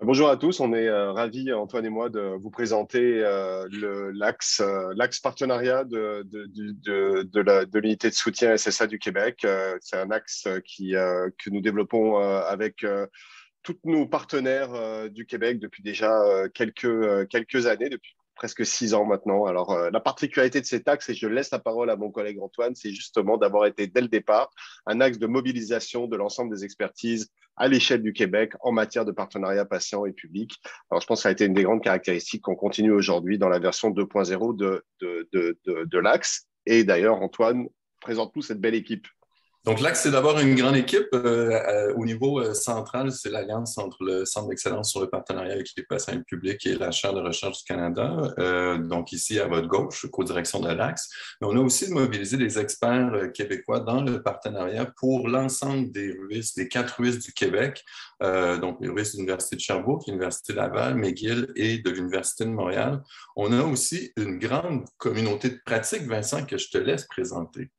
Bonjour à tous, on est ravis, Antoine et moi, de vous présenter l'axe partenariat de l'unité de soutien SSA du Québec. C'est un axe que nous développons avec tous nos partenaires du Québec depuis déjà quelques années, depuis presque 6 ans maintenant. Alors, la particularité de cet axe, et je laisse la parole à mon collègue Antoine, c'est justement d'avoir été dès le départ un axe de mobilisation de l'ensemble des expertises à l'échelle du Québec en matière de partenariat patient et public. Alors, je pense que ça a été une des grandes caractéristiques qu'on continue aujourd'hui dans la version 2.0 de l'axe. Et d'ailleurs, Antoine, présente-nous cette belle équipe. Donc, l'axe, c'est d'avoir une grande équipe. Au niveau central, c'est l'alliance entre le Centre d'excellence sur le partenariat avec les patients publics et la Chaire de recherche du Canada. Donc, ici, à votre gauche, co-direction de l'axe. Mais on a aussi mobilisé des experts québécois dans le partenariat pour l'ensemble des RUIS, des 4 RUIS du Québec. Donc, les RUIS de l'Université de Sherbrooke, l'Université Laval, McGill et de l'Université de Montréal. On a aussi une grande communauté de pratique, Vincent, que je te laisse présenter.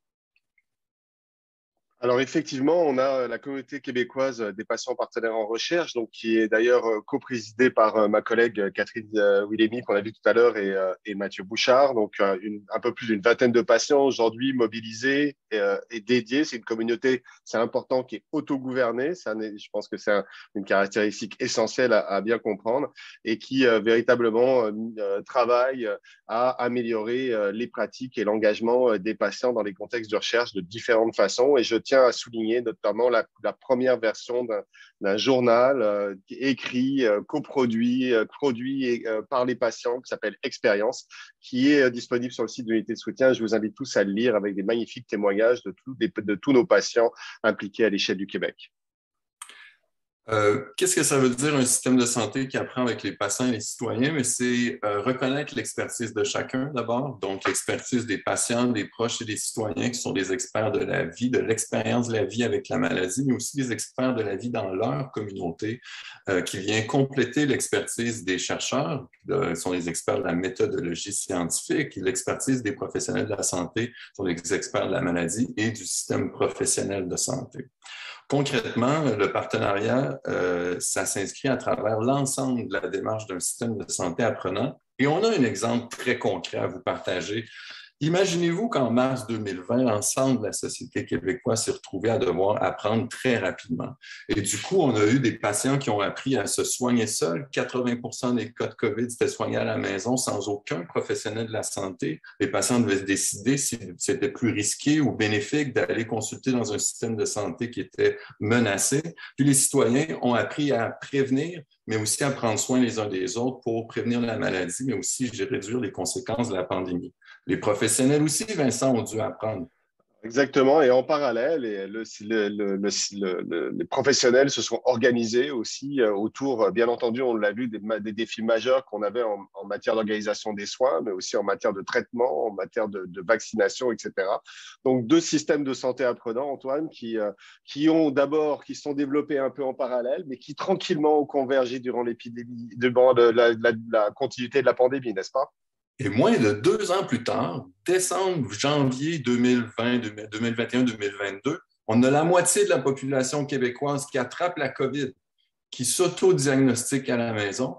Alors effectivement, on a la communauté québécoise des patients partenaires en recherche, donc qui est d'ailleurs coprésidée par ma collègue Catherine Willémy qu'on a vu tout à l'heure et Mathieu Bouchard. Donc un peu plus d'une vingtaine de patients aujourd'hui mobilisés et dédiés. C'est une communauté, c'est important, qui est autogouvernée. Je pense que c'est une caractéristique essentielle à bien comprendre et qui véritablement travaille à améliorer les pratiques et l'engagement des patients dans les contextes de recherche de différentes façons. Et je tiens à souligner notamment la première version d'un journal écrit, coproduit, produit par les patients qui s'appelle Expérience, qui est disponible sur le site de l'unité de soutien. Je vous invite tous à le lire avec des magnifiques témoignages de tous nos patients impliqués à l'échelle du Québec. Qu'est-ce que ça veut dire un système de santé qui apprend avec les patients et les citoyens? Mais c'est reconnaître l'expertise de chacun d'abord, donc l'expertise des patients, des proches et des citoyens qui sont des experts de la vie, de l'expérience de la vie avec la maladie, mais aussi des experts de la vie dans leur communauté, qui vient compléter l'expertise des chercheurs, qui sont les experts de la méthodologie scientifique, et l'expertise des professionnels de la santé, qui sont les experts de la maladie et du système professionnel de santé. Concrètement, le partenariat, ça s'inscrit à travers l'ensemble de la démarche d'un système de santé apprenant. Et on a un exemple très concret à vous partager. Imaginez-vous qu'en mars 2020, l'ensemble de la société québécoise s'est retrouvée à devoir apprendre très rapidement. Et du coup, on a eu des patients qui ont appris à se soigner seuls. 80% des cas de COVID s'étaient soignés à la maison sans aucun professionnel de la santé. Les patients devaient décider si c'était plus risqué ou bénéfique d'aller consulter dans un système de santé qui était menacé. Puis les citoyens ont appris à prévenir, mais aussi à prendre soin les uns des autres pour prévenir la maladie, mais aussi réduire les conséquences de la pandémie. Les professionnels aussi, Vincent, ont dû apprendre. Exactement. Et en parallèle, les professionnels se sont organisés aussi autour, bien entendu, on l'a vu, des défis majeurs qu'on avait en matière d'organisation des soins, mais aussi en matière de traitement, en matière de vaccination, etc. Donc, deux systèmes de santé apprenants, Antoine, qui sont développés un peu en parallèle, mais qui tranquillement ont convergé durant l'épidémie, durant la continuité de la pandémie, n'est-ce pas? Et moins de 2 ans plus tard, décembre, janvier 2020, 2021, 2022, on a la moitié de la population québécoise qui attrape la COVID, qui s'auto-diagnostique à la maison,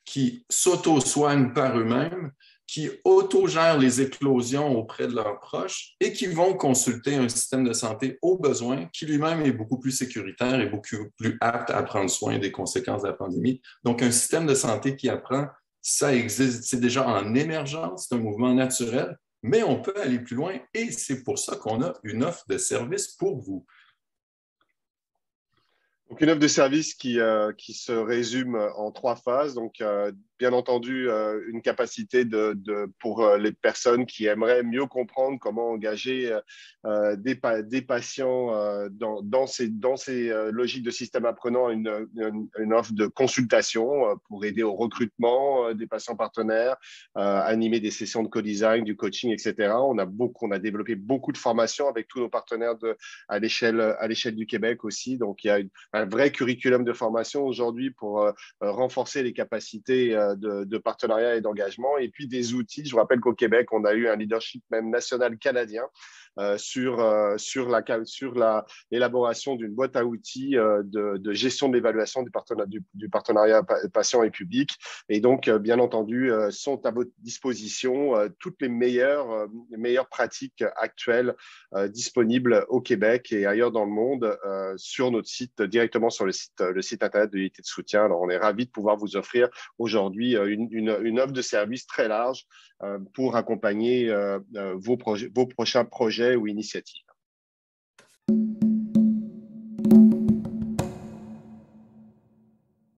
qui s'auto-soignent par eux-mêmes, qui autogèrent les éclosions auprès de leurs proches et qui vont consulter un système de santé au besoin qui lui-même est beaucoup plus sécuritaire et beaucoup plus apte à prendre soin des conséquences de la pandémie. Donc, un système de santé qui apprend, ça existe, c'est déjà en émergence, c'est un mouvement naturel, mais on peut aller plus loin et c'est pour ça qu'on a une offre de service pour vous. Donc, une offre de service qui se résume en 3 phases. Donc, bien entendu, une capacité pour les personnes qui aimeraient mieux comprendre comment engager des patients dans ces logiques de système apprenant, une offre de consultation pour aider au recrutement des patients partenaires, animer des sessions de co-design, du coaching, etc. On a développé beaucoup de formations avec tous nos partenaires à l'échelle du Québec aussi. Donc, il y a un vrai curriculum de formation aujourd'hui pour renforcer les capacités de partenariat et d'engagement. Et puis des outils. Je vous rappelle qu'au Québec, on a eu un leadership même national canadien sur l'élaboration d'une boîte à outils de gestion de l'évaluation du partenariat patient et public. Et donc, bien entendu, sont à votre disposition toutes les meilleures pratiques actuelles disponibles au Québec et ailleurs dans le monde sur notre site, directement sur le site internet de l'unité de soutien. Alors, on est ravis de pouvoir vous offrir aujourd'hui une offre de service très large pour accompagner vos prochains projets ou initiatives.